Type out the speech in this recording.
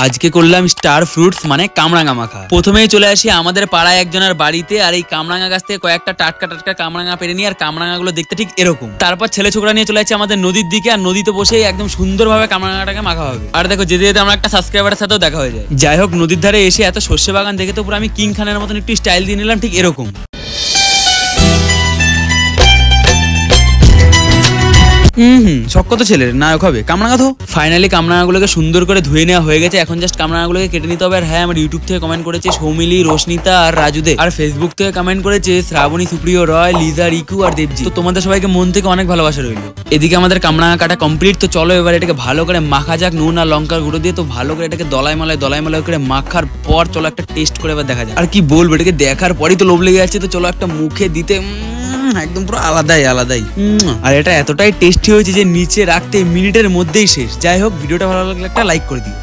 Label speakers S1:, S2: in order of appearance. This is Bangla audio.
S1: আজকে করলাম স্টার ফ্রুটস মানে কামরাঙা মাখা। প্রথমেই চলে আসি আমাদের পাড়ায় একজনের বাড়িতে, আর এই কামরাঙা গাছ থেকে কয়েকটা টাটকা টাটকা কামরাঙা পেরে নিই। আর কামরাঙা গুলো দেখতে ঠিক এরকম। তারপর ছেলে ছোকরা নিয়ে চলে আসছি আমাদের নদীর দিকে, আর নদীতে বসে একদম সুন্দরভাবে কামরাঙাটাকে মাখা হবে। আর দেখো যেতে যেতে আমরা একটা সাবস্ক্রাইবারের সাথেও দেখা হয়ে যায়। যাই হোক, নদীর ধারে এসে এত সর্ষে বাগান দেখে তো পুরো আমি কিং খানের মতন একটু স্টাইল দিয়ে নিলাম, ঠিক এরকম। শখ কত ছেলের নায়ক হবে কামরাঙা। তো ফাইনালি কামরাঙাগুলোকে সুন্দর করে ধুয়ে নেওয়া হয়ে গেছে। এখন জাস্ট কামরাঙাগুলোকে কেটে নিতে হবে। আর হ্যাঁ, আমার ইউটিউব থেকে কমেন্ট করেছে সৌমিলি, রোশনিতা আর রাজুদে। আর ফেসবুক থেকে কমেন্ট করেছে শ্রাবণী, সুপ্রিয় রয়, লিজা, রিকু আর দেবজি। তো তোমাদের সবাইকে মন থেকে অনেক ভালোবাসা রইলো। এদিকে আমাদের কামরাঙা কাটা কমপ্লিট। তো চলো এবার এটাকে ভালো করে মাখা যাক নুন আর লঙ্কার গুঁড়ো দিয়ে। তো ভালো করে এটাকে দলাই মালাই করে মাখার পর চলো একটা টেস্ট করে এবার দেখা যাক। আর কি বলবো, এটাকে দেখার পরই তো লোভ লেগে যাচ্ছে। তো চলো একটা মুখে দিতে একদম পুরো আলাদাই। আর এটা এতটাই টেস্টি হয়েছে যে নিচে রাখতে মিনিটের মধ্যেই শেষ। যাই হোক, ভিডিওটা ভালো লাগলে একটা লাইক করে দিও।